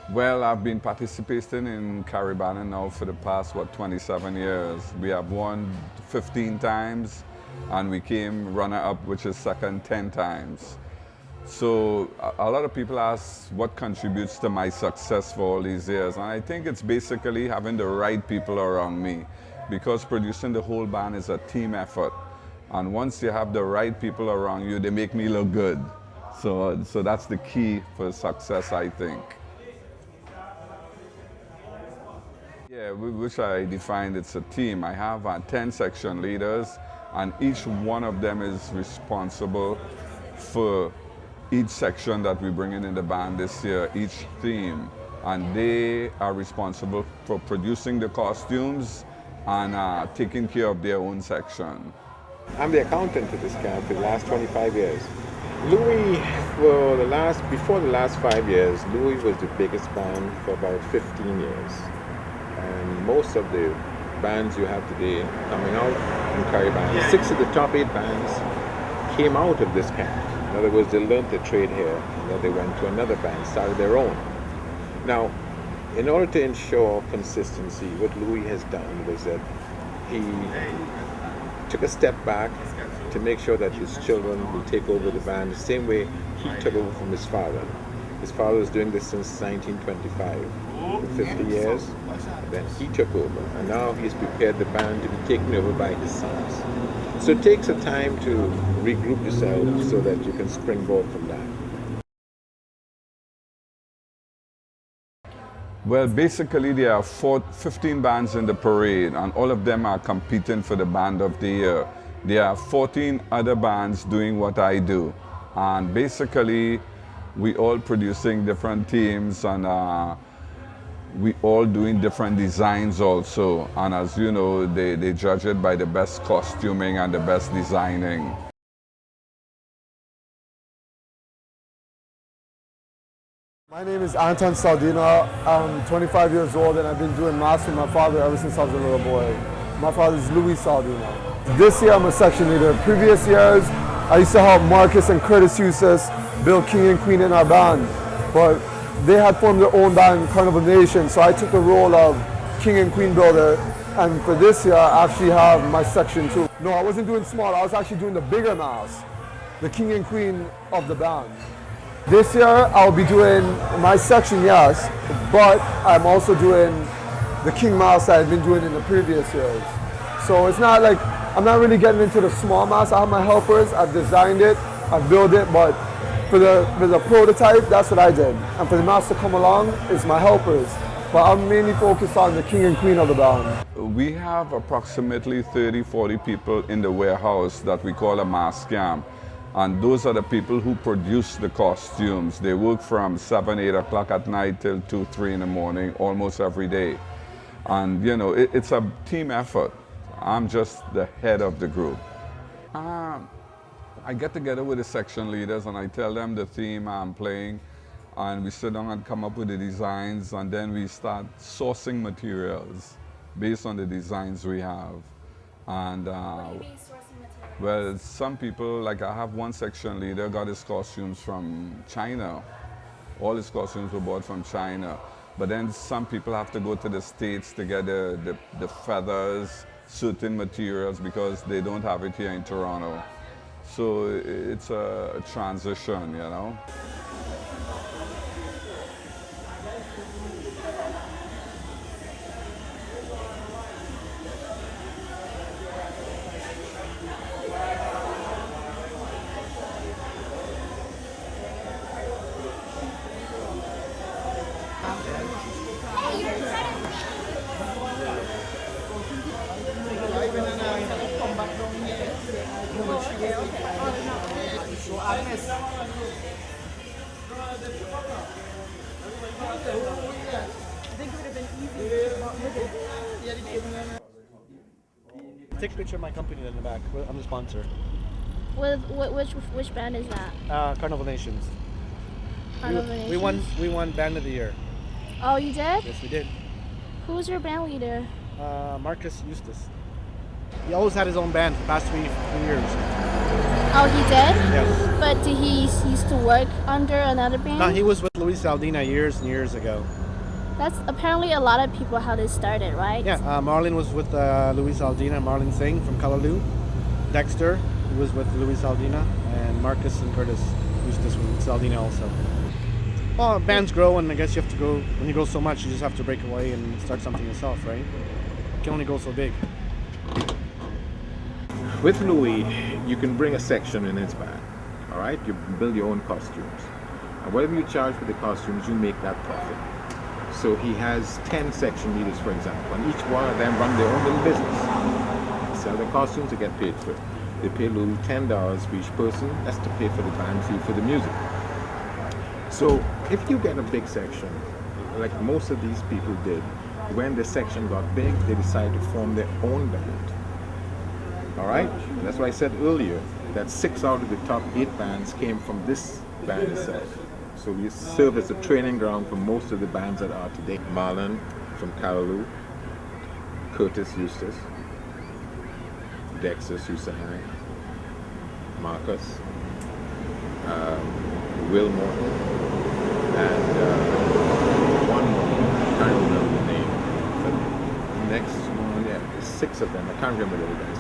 Well, I've been participating in Carnival now for the past, 27 years. We have won 15 times and we came runner-up, which is second 10 times. So a lot of people ask what contributes to my success for all these years. And I think it's basically having the right people around me, because producing the whole band is a team effort. And once you have the right people around you, they make me look good. So that's the key for success, I think. Yeah, which I defined it's a team. I have 10 section leaders, and each one of them is responsible for each section that we bring in the band this year, each theme. And they are responsible for producing the costumes and taking care of their own section. I'm the accountant for this camp for the last 25 years. Louis, before the last 5 years, Louis was the biggest band for about 15 years. And most of the bands you have today coming out in Caribbean, 6 of the top 8 bands came out of this camp. In other words, they learned the trade here, and then they went to another band, started their own. Now, in order to ensure consistency, what Louis has done was that he took a step back to make sure that his children will take over the band the same way he took over from his father. His father was doing this since 1925, for 50 years, and then he took over, and now he's prepared the band to be taken over by his sons. So it takes a time to regroup yourself so that you can springboard from that. Well, basically there are 15 bands in the parade, and all of them are competing for the band of the year. There are 14 other bands doing what I do, and basically we all producing different teams, and we all doing different designs also. And as you know, they judge it by the best costuming and the best designing. My name is Anton Saldina. I'm 25 years old and I've been doing maths with my father ever since I was a little boy. My father is Louis Saldina. This year I'm a section leader. Previous years I used to help Marcus and Curtis Eustace build King and Queen in our band, but they had formed their own band, Carnival Nation, so I took the role of King and Queen builder, and for this year I actually have my section too. No, I wasn't doing small, I was actually doing the bigger mass, the King and Queen of the band. This year I'll be doing my section, yes, but I'm also doing the King mass that I've been doing in the previous years. So it's not like, I'm not really getting into the small mass. I have my helpers, I've designed it, I've built it, but for the prototype, that's what I did. And for the mass to come along, it's my helpers. But I'm mainly focused on the King and Queen of the band. We have approximately 30-40 people in the warehouse that we call a mass camp. And those are the people who produce the costumes. They work from 7, 8 o'clock at night till 2, 3 in the morning, almost every day. And you know, it's a team effort. I'm just the head of the group. I get together with the section leaders and I tell them the theme I'm playing, and we sit down and come up with the designs, and then we start sourcing materials based on the designs we have. And What do you mean sourcing materials? well, some people, like I have one section leader, got his costumes from China. All his costumes were bought from China. But then some people have to go to the States to get the feathers, certain materials, because they don't have it here in Toronto. So it's a transition, you know. So Agnes. Take a picture of my company in the back. I'm the sponsor. Which band is that? Carnival Nations. Carnival Nations? We won Band of the Year. Oh, you did? Yes, we did. Who's your band leader? Marcus Eustace. He always had his own band for the past 3 years. Oh, he did? Yes. But did he used to work under another band? No, he was with Luis Saldina years and years ago. That's apparently a lot of people how this started, right? Yeah, Marlon was with Luis Aldina, Marlon Singh from Kalaloo. Dexter, he was with Luis Aldina, and Marcus and Curtis Eustace with Aldina also. Well, bands grow, and I guess you have to go, when you go so much, you just have to break away and start something yourself, right? You can only go so big. With Louis, you can bring a section in his band, all right? You build your own costumes. And whatever you charge for the costumes, you make that profit. So he has 10 section leaders, for example, and each one of them run their own little business. Sell their costumes, they get paid for it. They pay Louis $10 for each person. That's to pay for the band fee for the music. So if you get a big section, like most of these people did, when the section got big, they decided to form their own band. All right? That's why I said earlier that 6 out of the top 8 bands came from this band itself. So we serve as a training ground for most of the bands that are today. Marlon from Kalaloo, Curtis Eustace, Dexter Susahai, Marcus, Will Morton, and one more, I can't remember the name. But next one, yeah, 6 of them, I can't remember the other guys'